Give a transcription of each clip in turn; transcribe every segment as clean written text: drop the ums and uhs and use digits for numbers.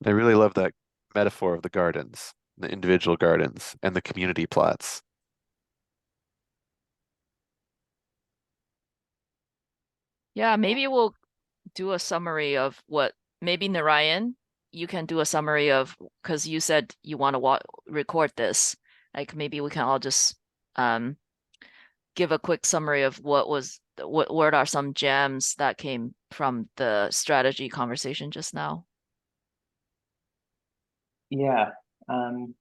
I really love that metaphor of the gardens, the individual gardens, and the community plots. Yeah, maybe we'll do a summary of what maybe Narayan, you can do a summary of because you said you want to record this. Like maybe we can all just um give a quick summary of what are some gems that came from the strategy conversation just now. Yeah. Um,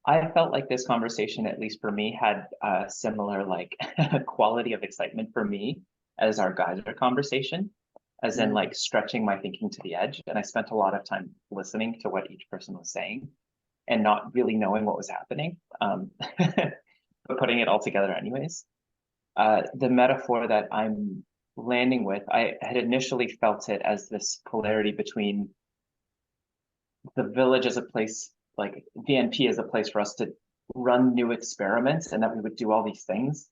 I felt like this conversation, at least for me, had a similar like quality of excitement for me as our geyser conversation, as in like stretching my thinking to the edge. And I spent a lot of time listening to what each person was saying and not really knowing what was happening, but putting it all together anyways. The metaphor that I'm landing with, I had initially felt it as this polarity between the village as a place, like VNP as a place for us to run new experiments and that we would do all these things.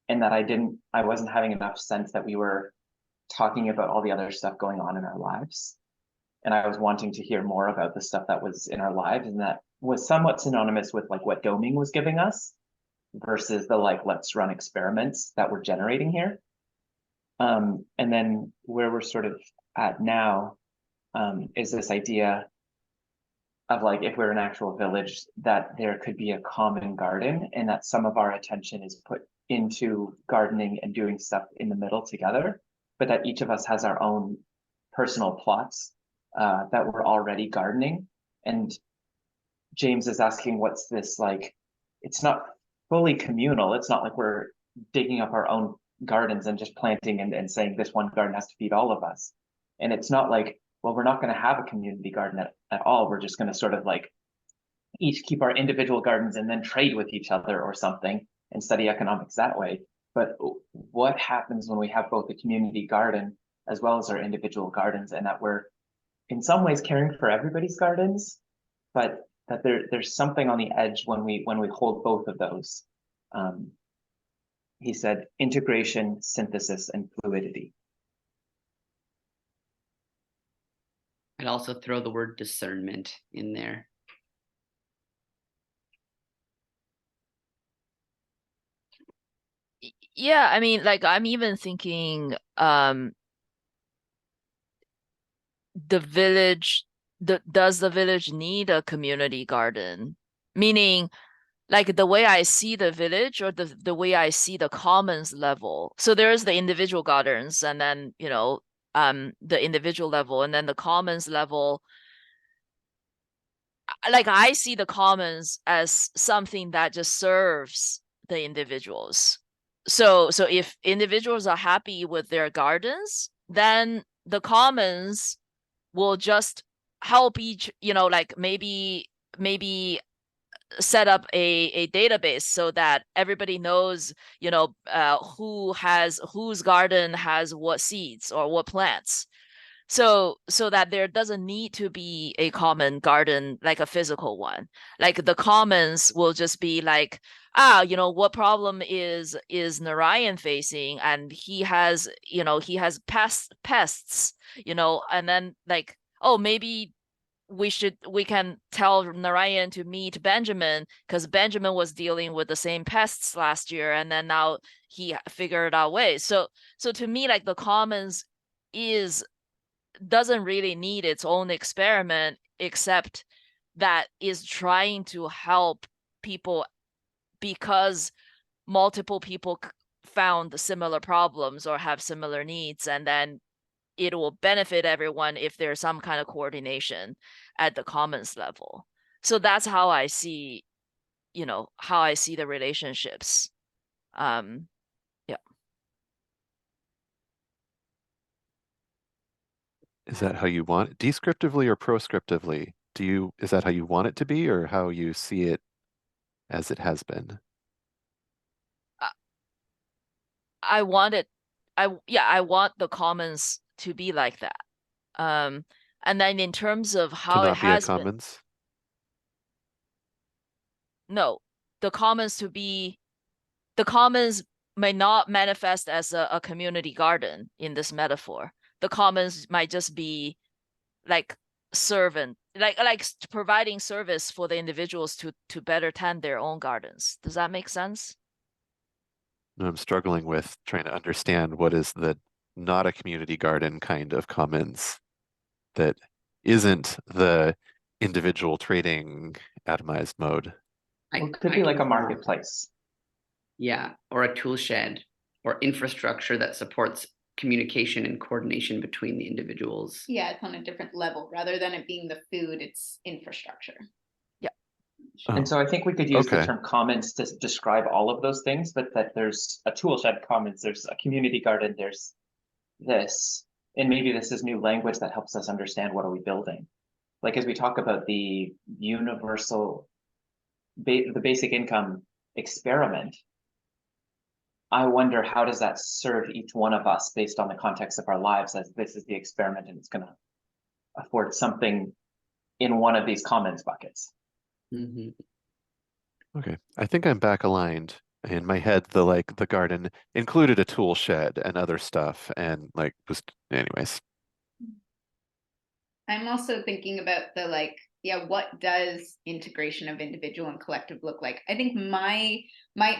And that I wasn't having enough sense that we were talking about all the other stuff going on in our lives. And I was wanting to hear more about the stuff that was in our lives. And that was somewhat synonymous with like what doming was giving us versus the like, let's run experiments that we're generating here. And then where we're sort of at now is this idea of like if we're an actual village that there could be a common garden and that some of our attention is put into gardening and doing stuff in the middle together, but that each of us has our own personal plots that we're already gardening. And James is asking what's this like, it's not fully communal. It's not like we're digging up our own gardens and just planting and saying this one garden has to feed all of us. And it's not like, well, we're not going to have a community garden at all. We're just going to sort of like each keep our individual gardens and then trade with each other or something and study economics that way. But what happens when we have both a community garden as well as our individual gardens, and that we're in some ways caring for everybody's gardens, but that there's something on the edge when we hold both of those. Um, he said integration, synthesis, and fluidity. I'd also throw the word discernment in there. Yeah, I mean, like I'm even thinking the village does the village need a community garden? Meaning like the way I see the village or the way I see the commons level. So there's the individual gardens and then, the individual level and then the commons level. Like I see the commons as something that just serves the individuals. So if individuals are happy with their gardens, then the commons will just help each, like maybe set up a database so that everybody knows, whose garden has what seeds or what plants. So that there doesn't need to be a common garden, like a physical one. Like the commons will just be like, what problem is Narayan facing? And he has pests, and then like, oh, maybe we can tell Narayan to meet Benjamin because Benjamin was dealing with the same pests last year, and then now he figured out ways. So to me, like the commons is doesn't really need its own experiment, except that is trying to help people because multiple people found similar problems or have similar needs, and then it will benefit everyone if there's some kind of coordination at the commons level. So that's how I see the relationships. Um, yeah. Is that how you want it? Descriptively or proscriptively? Is that how you want it to be or how you see it as it has been? I want it, I want the commons to be like that. Um, and then in terms of To how it not be a has been, commons? no, the commons to be the commons may not manifest as a community garden in this metaphor. The commons might just be like servant, providing service for the individuals to better tend their own gardens. Does that make sense? I'm struggling with trying to understand what is the not a community garden kind of commons that isn't the individual trading atomized mode. Well, it could be like a marketplace. Yeah, or a tool shed or infrastructure that supports communication and coordination between the individuals. Yeah, it's on a different level. Rather than it being the food, it's infrastructure. And so I think we could use the okay. term commons to describe all of those things, but that there's a tool shed commons, there's a community garden, there's this, and maybe this is new language that helps us understand what are we building. Like as we talk about the universal, the basic income experiment, I wonder how does that serve each one of us based on the context of our lives, as this is the experiment and it's going to afford something in one of these commons buckets. Mm-hmm. Okay, I think I'm back aligned. In my head, the garden included a tool shed and other stuff, and like was anyways. I'm also thinking about the what does integration of individual and collective look like? I think my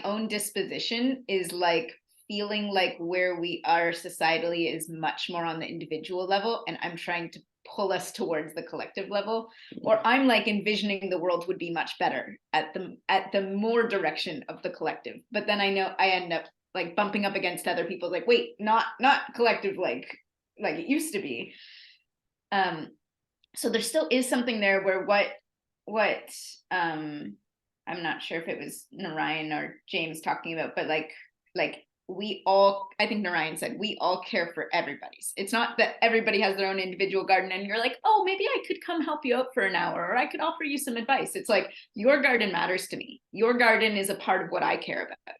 own disposition is like feeling like where we are societally is much more on the individual level, and I'm trying to pull us towards the collective level, or I'm like envisioning the world would be much better at the more direction of the collective. But then I know I end up like bumping up against other people, like, wait, not collective like it used to be. So there still is something there where what I'm not sure if it was Narayan or James talking about, but like we all, I think Narayan said, we all care for everybody's. It's not that everybody has their own individual garden and you're like, oh, maybe I could come help you out for an hour, or I could offer you some advice. It's like, your garden matters to me. Your garden is a part of what I care about.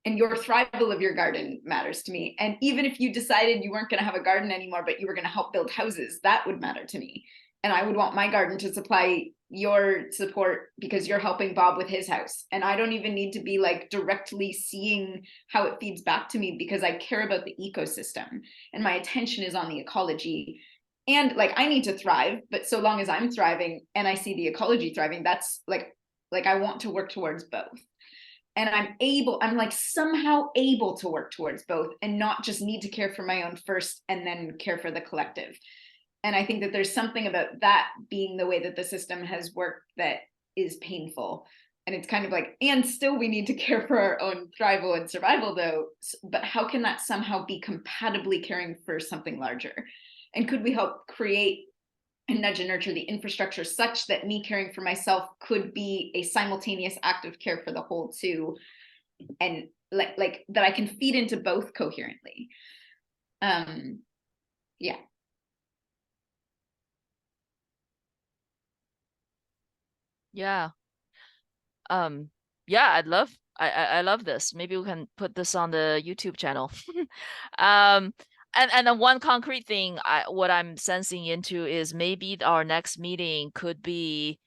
And your thrival of your garden matters to me. And even if you decided you weren't going to have a garden anymore, but you were going to help build houses, that would matter to me. And I would want my garden to supply your support because you're helping Bob with his house. And I don't even need to be like directly seeing how it feeds back to me, because I care about the ecosystem and my attention is on the ecology. And like, I need to thrive, but so long as I'm thriving and I see the ecology thriving, that's like I want to work towards both. And I'm like somehow able to work towards both and not just need to care for my own first and then care for the collective. And I think that there's something about that being the way that the system has worked that is painful. And it's kind of like, and still we need to care for our own thrival and survival though. But how can that somehow be compatibly caring for something larger? And could we help create and nudge and nurture the infrastructure such that me caring for myself could be a simultaneous act of care for the whole too? And like that I can feed into both coherently. Yeah. Yeah. Yeah, I love this. Maybe we can put this on the YouTube channel. And then one concrete thing what I'm sensing into is maybe our next meeting could be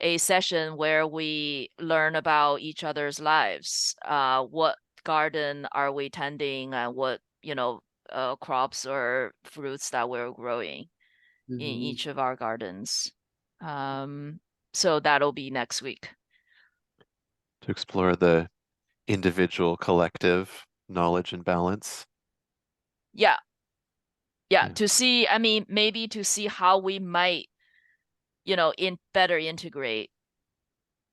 a session where we learn about each other's lives. What garden are we tending, and what, crops or fruits that we're growing in each of our gardens. So that'll be next week. To explore the individual collective knowledge and balance. Yeah. To see, I mean, maybe to see how we might, better integrate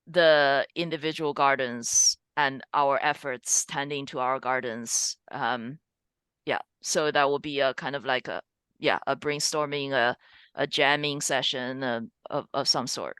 the individual gardens and our efforts tending to our gardens. So that will be a kind of like a brainstorming, a jamming session of some sort.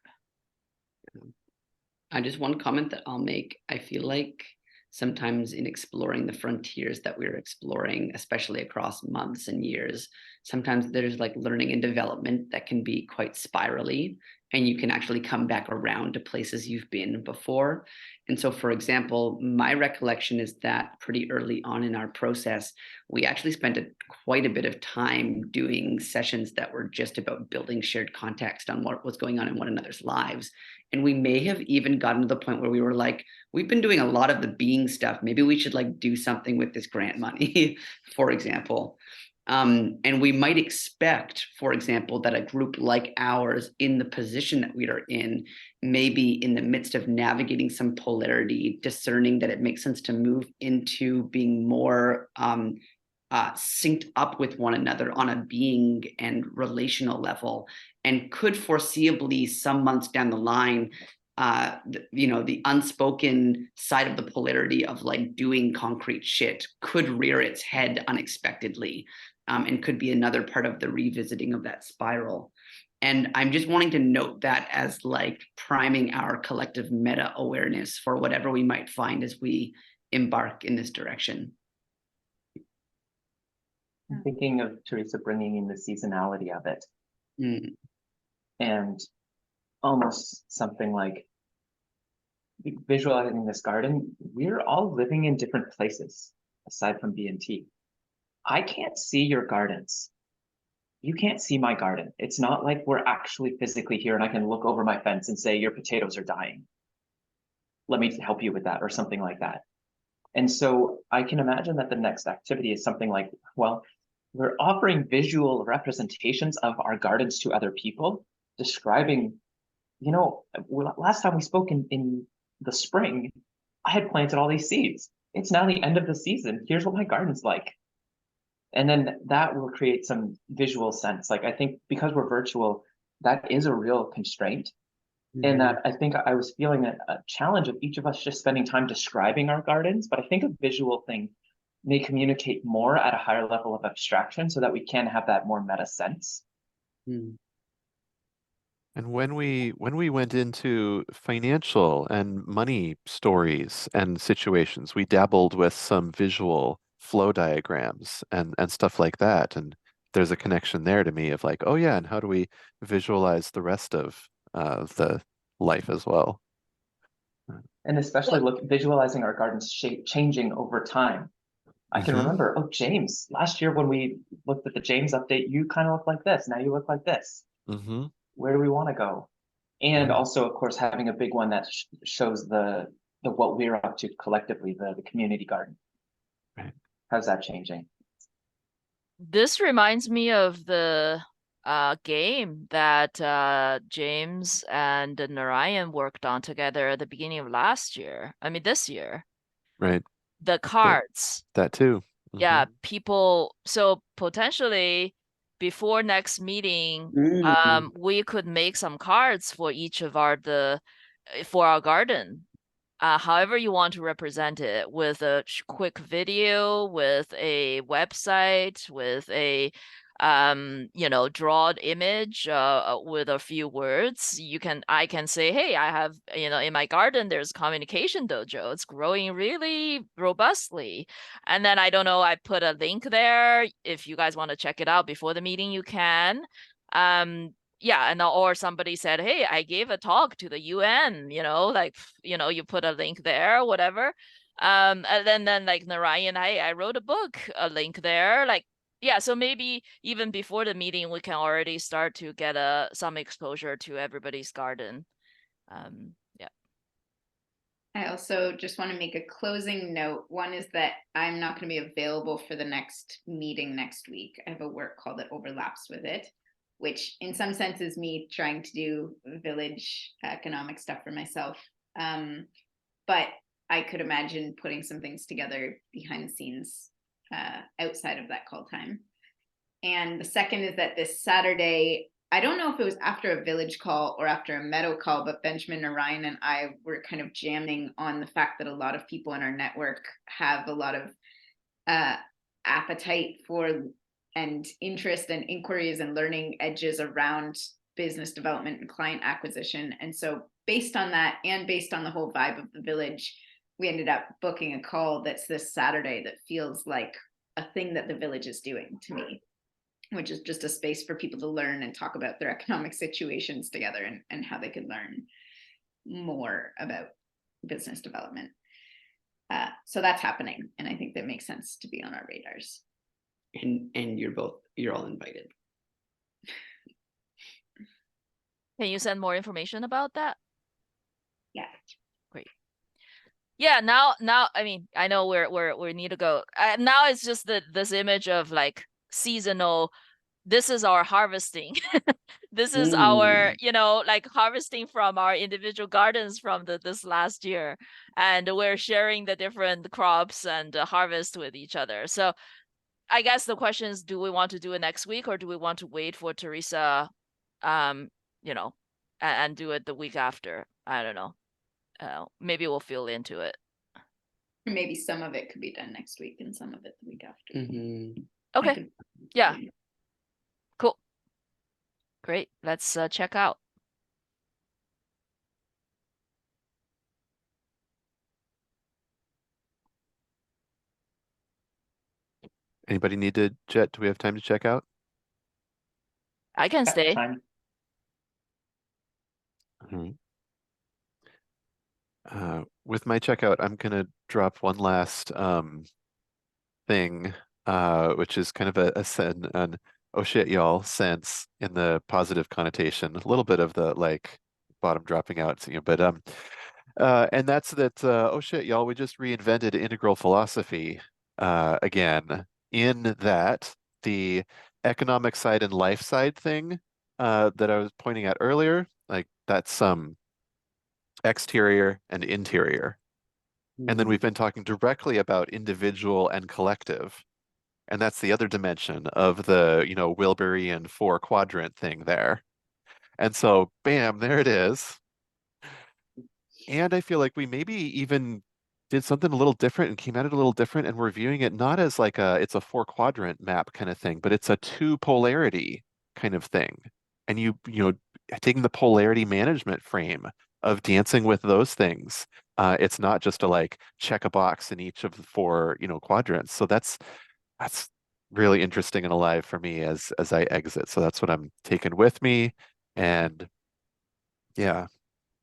Just one comment that I'll make. I feel like sometimes in exploring the frontiers that we're exploring, especially across months and years, sometimes there's like learning and development that can be quite spirally, and you can actually come back around to places you've been before. And so, for example, my recollection is that pretty early on in our process, we actually spent quite a bit of time doing sessions that were just about building shared context on what was going on in one another's lives. And we may have even gotten to the point where we were like, we've been doing a lot of the being stuff. Maybe we should like do something with this grant money, for example. And we might expect, for example, that a group like ours, in the position that we are in, maybe in the midst of navigating some polarity, discerning that it makes sense to move into being more synced up with one another on a being and relational level, and could foreseeably some months down the line, the unspoken side of the polarity of like doing concrete shit could rear its head unexpectedly, and could be another part of the revisiting of that spiral. And I'm just wanting to note that as like priming our collective meta awareness for whatever we might find as we embark in this direction. I'm thinking of Teresa bringing in the seasonality of it, and almost something like visualizing this garden. We're all living in different places aside from B&T. I can't see your gardens. You can't see my garden. It's not like we're actually physically here and I can look over my fence and say, your potatoes are dying. Let me help you with that, or something like that. And so I can imagine that the next activity is something like, well, we're offering visual representations of our gardens to other people, describing, last time we spoke in the spring, I had planted all these seeds. It's now the end of the season. Here's what my garden's like. And then that will create some visual sense. Like, I think because we're virtual, that is a real constraint. And that I think I was feeling a challenge of each of us just spending time describing our gardens, but I think a visual thing may communicate more at a higher level of abstraction so that we can have that more meta sense. And when we went into financial and money stories and situations, we dabbled with some visual flow diagrams and stuff like that. And there's a connection there to me of like, oh yeah, and how do we visualize the rest of the life as well? And especially visualizing our gardens changing over time. I can remember, oh, James, last year when we looked at the James update, you kind of look like this. Now you look like this. Where do we want to go? And also, of course, having a big one that shows the what we're up to collectively, the community garden. Right. How's that changing? This reminds me of the game that James and Narayan worked on together at the beginning of last year. I mean, this year. Right. The cards. That too. Yeah, people. So potentially before next meeting, we could make some cards for each of for our garden. However you want to represent it, with a quick video, with a website, with a drawed image with a few words. I can say, hey, I have, in my garden there's communication dojo. It's growing really robustly. And then I don't know, I put a link there. If you guys want to check it out before the meeting, you can. Yeah, and or somebody said, hey, I gave a talk to the UN, you put a link there, whatever. And then like Narayan, I wrote a book, a link there, like, yeah, so maybe even before the meeting, we can already start to get some exposure to everybody's garden. Yeah. I also just want to make a closing note. One is that I'm not going to be available for the next meeting next week. I have a work call that overlaps with it, which in some sense is me trying to do village economic stuff for myself. But I could imagine putting some things together behind the scenes outside of that call time. And the second is that this Saturday, I don't know if it was after a village call or after a meadow call, but Benjamin, Narayan, and I were kind of jamming on the fact that a lot of people in our network have a lot of appetite for and interest and inquiries and learning edges around business development and client acquisition. And so based on that, and based on the whole vibe of the village, we ended up booking a call that's this Saturday that feels like a thing that the village is doing to me, which is just a space for people to learn and talk about their economic situations together and how they could learn more about business development. So that's happening. And I think that makes sense to be on our radars. And you're all invited. Can you send more information about that? Yeah. Great. Yeah, now I mean, I know we need to go. Now it's just this image of like seasonal, this is our harvesting. This is our, like harvesting from our individual gardens from this last year. And we're sharing the different crops and harvest with each other. So I guess the question is, do we want to do it next week, or do we want to wait for Teresa, and do it the week after? I don't know. Maybe we'll feel into it. Or maybe some of it could be done next week and some of it the week after. Okay. Yeah. Cool. Great. Let's check out. Anybody need to jet? Do we have time to check out? I can stay. Time. With my checkout, I'm gonna drop one last thing, which is kind of an oh shit, y'all sense in the positive connotation, a little bit of the like bottom dropping out, but and that's that oh shit, y'all, we just reinvented integral philosophy again, in that the economic side and life side thing that I was pointing at earlier, like that's some exterior and interior. And then we've been talking directly about individual and collective. And that's the other dimension of the, Wilberian four quadrant thing there. And so, bam, there it is. And I feel like we maybe even did something a little different and came at it a little different. And we're viewing it not as like it's a four quadrant map kind of thing, but it's a two polarity kind of thing. And taking the polarity management frame of dancing with those things. It's not just to like check a box in each of the four, quadrants. So that's really interesting and alive for me as I exit. So that's what I'm taking with me. And yeah,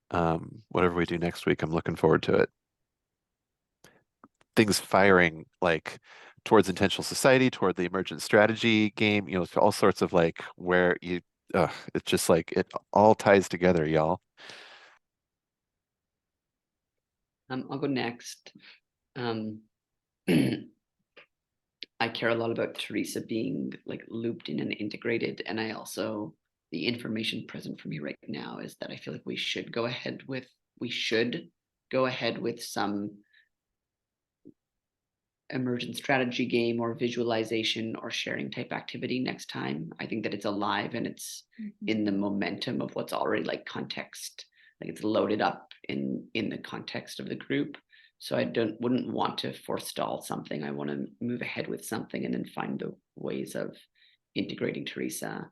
whatever we do next week, I'm looking forward to it. Things firing like towards intentional society, toward the emergent strategy game, all sorts of like where it's just like it all ties together, y'all. I'll go next. I care a lot about Teresa being like looped in and integrated. And I also, the information present for me right now is that I feel like we should go ahead with some emergent strategy game or visualization or sharing type activity next time. I think that it's alive and it's in the momentum of what's already like context, like it's loaded up in the context of the group. So I wouldn't want to forestall something. I want to move ahead with something and then find the ways of integrating Teresa.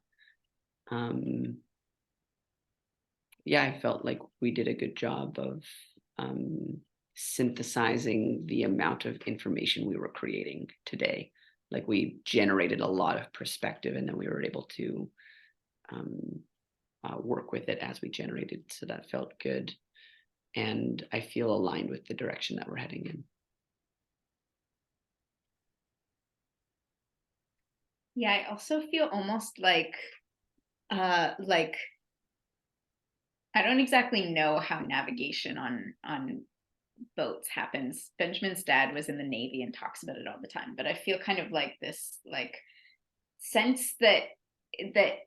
Yeah, I felt like we did a good job of synthesizing the amount of information we were creating today. Like we generated a lot of perspective and then we were able to work with it as we generated. So that felt good. And I feel aligned with the direction that we're heading in. Yeah, I also feel almost like I don't exactly know how navigation on boats happens. Benjamin's dad was in the Navy and talks about it all the time, but I feel kind of like this like sense that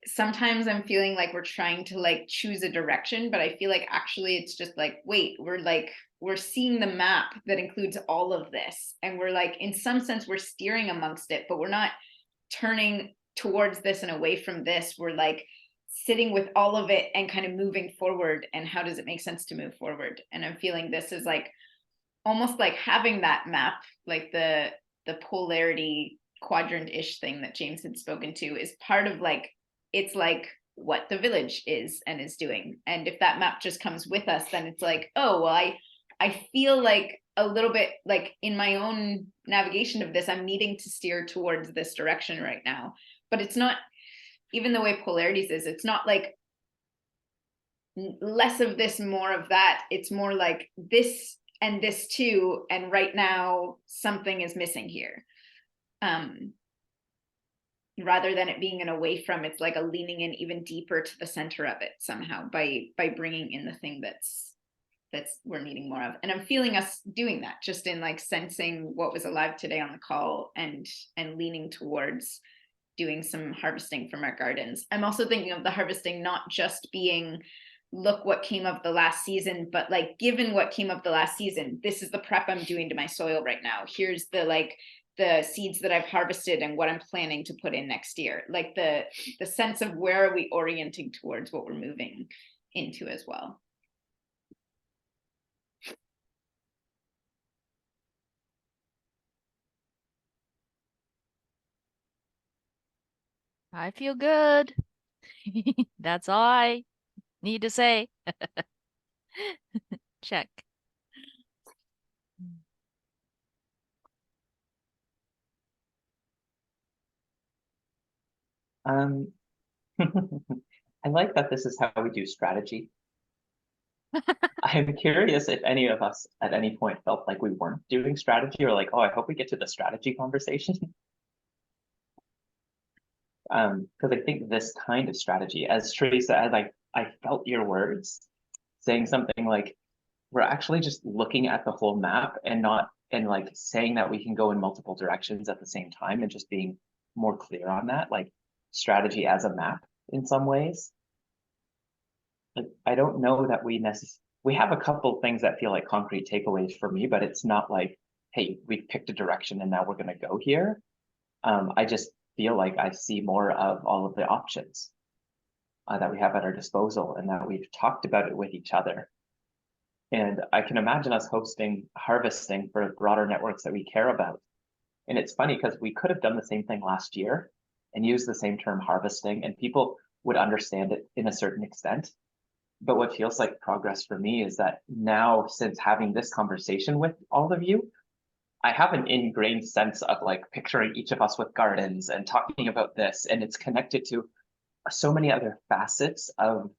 sometimes I'm feeling like we're trying to like choose a direction, but I feel like actually it's just like, wait, we're seeing the map that includes all of this. And we're like, in some sense, we're steering amongst it, but we're not turning towards this and away from this. We're like sitting with all of it and kind of moving forward. And how does it make sense to move forward? And I'm feeling this is like almost like having that map, like the polarity quadrant-ish thing that James had spoken to is part of like, it's like what the village is and is doing. And if that map just comes with us, then it's like, oh, well, I feel like a little bit like in my own navigation of this, I'm needing to steer towards this direction right now. But it's not, even the way polarities is, it's not like less of this, more of that. It's more like this and this too. And right now something is missing here. Rather than it being an away from, it's like a leaning in even deeper to the center of it somehow by bringing in the thing that's we're needing more of. And I'm feeling us doing that just in like sensing what was alive today on the call and leaning towards doing some harvesting from our gardens. I'm also thinking of the harvesting not just being, look what came of the last season, but like, given what came of the last season, this is the prep I'm doing to my soil right now. Here's the like the seeds that I've harvested and what I'm planning to put in next year. Like the sense of where are we orienting towards what we're moving into as well. I feel good. That's all I need to say. Check. Um, I like that this is how we do strategy. I'm curious if any of us at any point felt like we weren't doing strategy, or like, oh, I hope we get to the strategy conversation. Because I think this kind of strategy, as Teresa, I felt your words saying something like, we're actually just looking at the whole map and not, and like saying that we can go in multiple directions at the same time, and just being more clear on that, like strategy as a map in some ways. Like, I don't know that we have a couple things that feel like concrete takeaways for me, but it's not like, hey, we've picked a direction and now we're going to go here. I just feel like I see more of all of the options that we have at our disposal, and that we've talked about it with each other. And I can imagine us hosting harvesting for broader networks that we care about. And it's funny because we could have done the same thing last year and used the same term harvesting, and people would understand it in a certain extent. But what feels like progress for me is that now, since having this conversation with all of you, I have an ingrained sense of like picturing each of us with gardens and talking about this, and it's connected to so many other facets of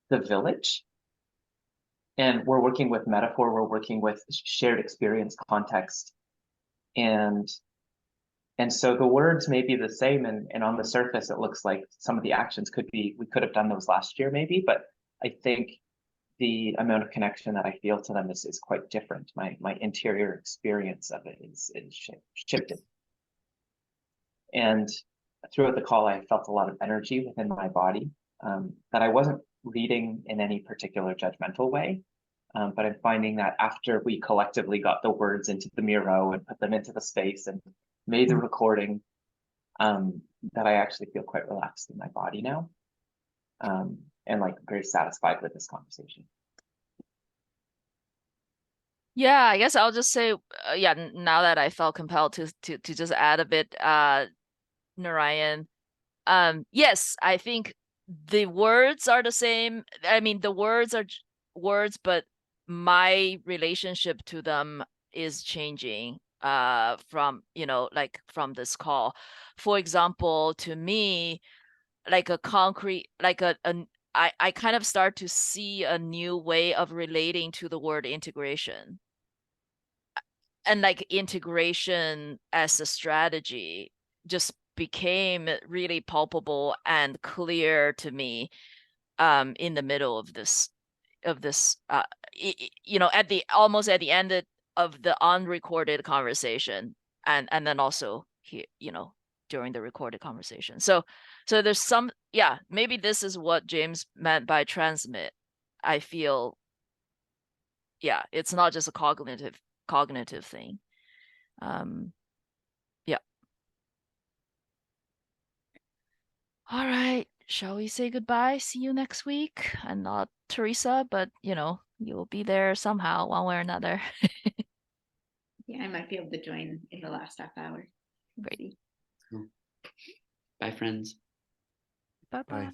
the village. And we're working with metaphor, we're working with shared experience context. And so the words may be the same, and on the surface, it looks like some of the actions we could have done those last year maybe, but I think the amount of connection that I feel to them is quite different. My interior experience of it is shifted. And throughout the call, I felt a lot of energy within my body that I wasn't reading in any particular judgmental way. But I'm finding that after we collectively got the words into the Miro and put them into the space and made the recording, that I actually feel quite relaxed in my body now. And like very satisfied with this conversation. Yeah, I guess I'll just say, yeah, now that I felt compelled to just add a bit, Narayan, yes, I think the words are the same. I mean, the words are words, but my relationship to them is changing from, like from this call. For example, to me, like a concrete, like I kind of start to see a new way of relating to the word integration. And like integration as a strategy just became really palpable and clear to me in the middle of this at the almost at the end of the unrecorded conversation, and then also here, during the recorded conversation. So there's some, yeah, maybe this is what James meant by transmit. I feel, yeah, it's not just a cognitive thing. Yeah. All right. Shall we say goodbye? See you next week. And not Teresa, but you'll be there somehow, one way or another. Yeah, I might be able to join in the last half hour. Great. Bye, friends. Bye-bye.